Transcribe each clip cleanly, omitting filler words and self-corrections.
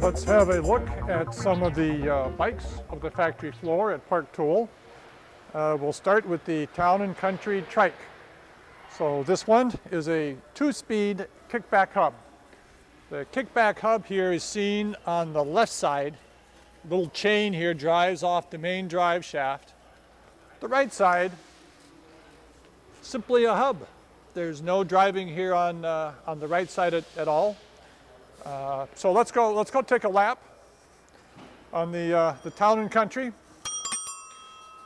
Let's have a look at some of the bikes of the factory floor at Park Tool. We'll start with the Town & Country Trike. So this one is a 2-speed kickback hub. The kickback hub here is seen on the left side. Little chain here drives off the main drive shaft. The right side, simply a hub. There's no driving here on the right side at all. So let's go take a lap on the Town & Country.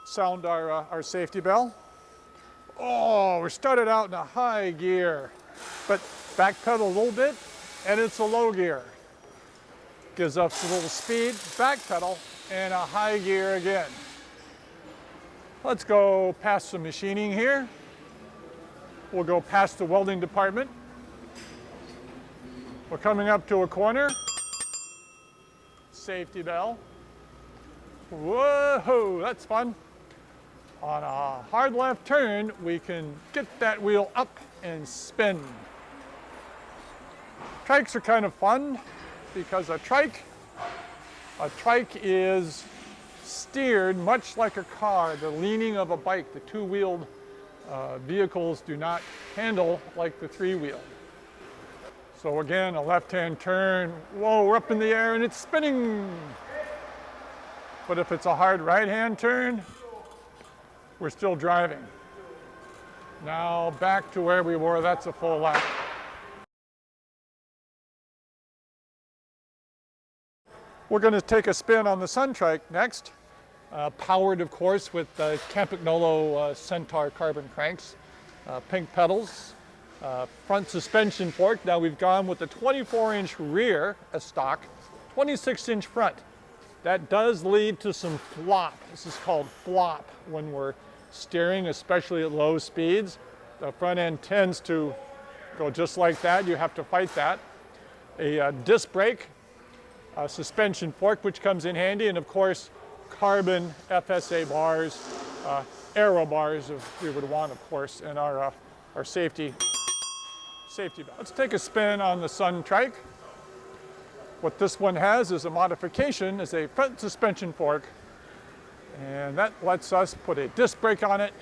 Sound our safety bell. Oh, we started out in a high gear, but back pedal a little bit, and it's a low gear. Gives us a little speed, back pedal, and a high gear again. Let's go past some machining here. We'll go past the welding department. We're coming up to a corner. Safety bell. Whoa, that's fun. On a hard left turn, we can get that wheel up and spin. Trikes are kind of fun because a trike is steered much like a car, the leaning of a bike. The two-wheeled vehicles do not handle like the three-wheeled. So again, a left-hand turn, whoa, we're up in the air and it's spinning. But if it's a hard right-hand turn, we're still driving. Now back to where we were, that's a full lap. We're going to take a spin on the Sun Trike next, powered of course with Campagnolo Centaur carbon cranks, pink pedals, front suspension fork. Now we've gone with the 24-inch rear as stock, 26-inch front. That does lead to some flop. This is called flop when we're steering, especially at low speeds. The front end tends to go just like that. You have to fight that. A disc brake, a suspension fork, which comes in handy, and of course, carbon FSA bars, aero bars if we would want, of course, and our safety belt. Let's take a spin on the Sun Trike. What this one has is a modification, is a front suspension fork, and that lets us put a disc brake on it.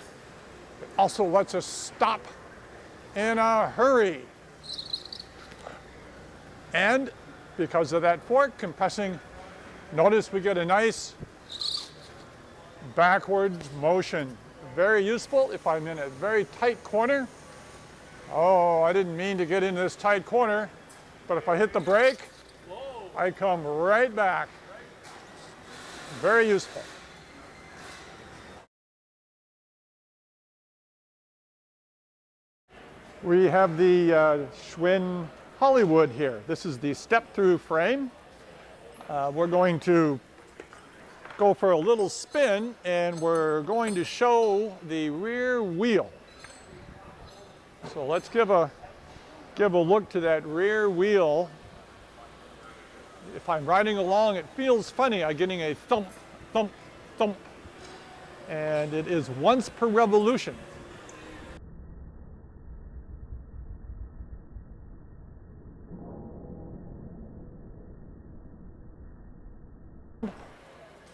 It also lets us stop in a hurry. And because of that fork compressing, notice we get a nice backwards motion. Very useful if I'm in a very tight corner. Oh, I didn't mean to get into this tight corner, but if I hit the brake, I come right back. Very useful. We have the Schwinn Hollywood here. This is the step-through frame. We're going to go for a little spin, and we're going to show the rear wheel. So let's give a look to that rear wheel. If I'm riding along, it feels funny. I'm getting a thump, thump, thump, and it is once per revolution.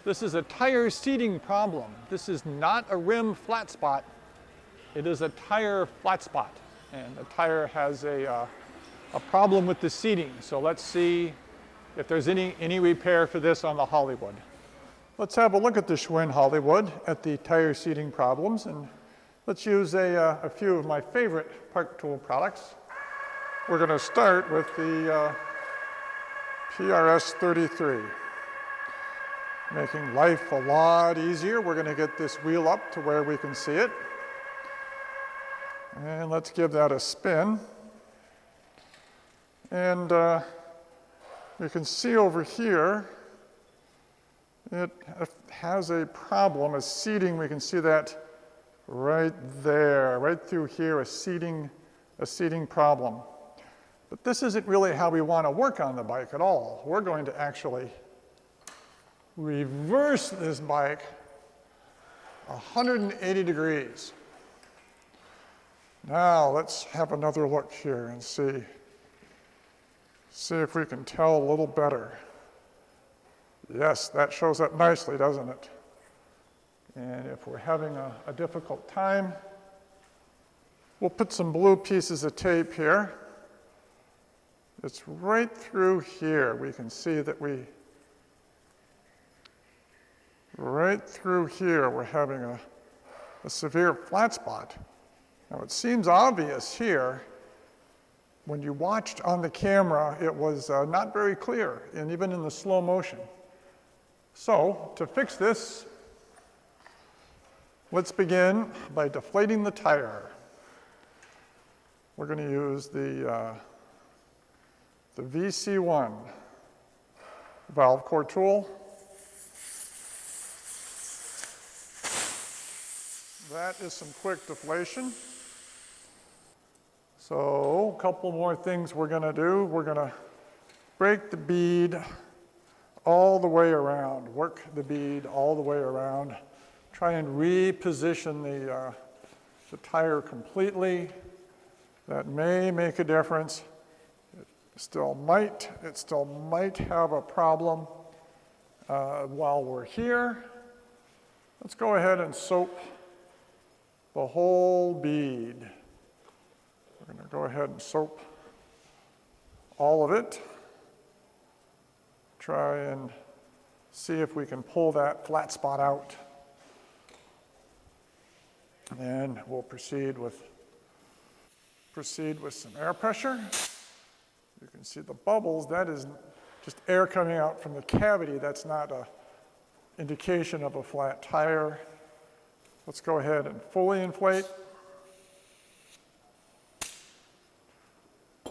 This is a tire seating problem. This is not a rim flat spot. It is a tire flat spot, and the tire has a problem with the seating. So let's see if there's any repair for this on the Hollywood. Let's have a look at the Schwinn Hollywood at the tire seating problems, and let's use a few of my favorite Park Tool products. We're going to start with the PRS 33. Making life a lot easier. We're going to get this wheel up to where we can see it. And let's give that a spin. And you can see over here, it has a problem, a seating. We can see that right there, right through here, a seating problem. But this isn't really how we want to work on the bike at all. We're going to actually reverse this bike 180 degrees. Now let's have another look here and see if we can tell a little better. Yes, that shows up nicely, doesn't it? And if we're having a difficult time, we'll put some blue pieces of tape here. It's right through here. We can see that right through here, we're having a severe flat spot. Now it seems obvious here. When you watched on the camera, it was not very clear, and even in the slow motion. So to fix this, let's begin by deflating the tire. We're going to use the VC1 valve core tool. That is some quick deflation. So a couple more things we're going to do. We're going to break the bead all the way around, work the bead all the way around, try and reposition the tire completely. That may make a difference. It still might have a problem. While we're here, let's go ahead and soap the whole bead. We're going to go ahead and soap all of it. Try and see if we can pull that flat spot out. And we'll proceed with some air pressure. You can see the bubbles. That is just air coming out from the cavity. That's not an indication of a flat tire. Let's go ahead and fully inflate.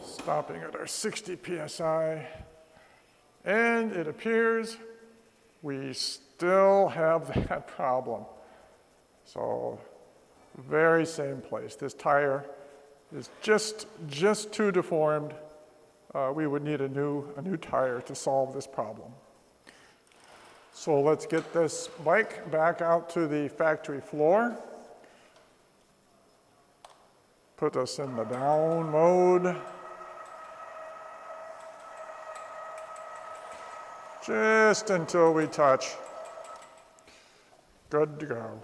Stopping at our 60 psi. And it appears we still have that problem. So, very same place. This tire is just too deformed. We would need a new tire to solve this problem. So let's get this bike back out to the factory floor. Put us in the down mode. Just until we touch. Good to go.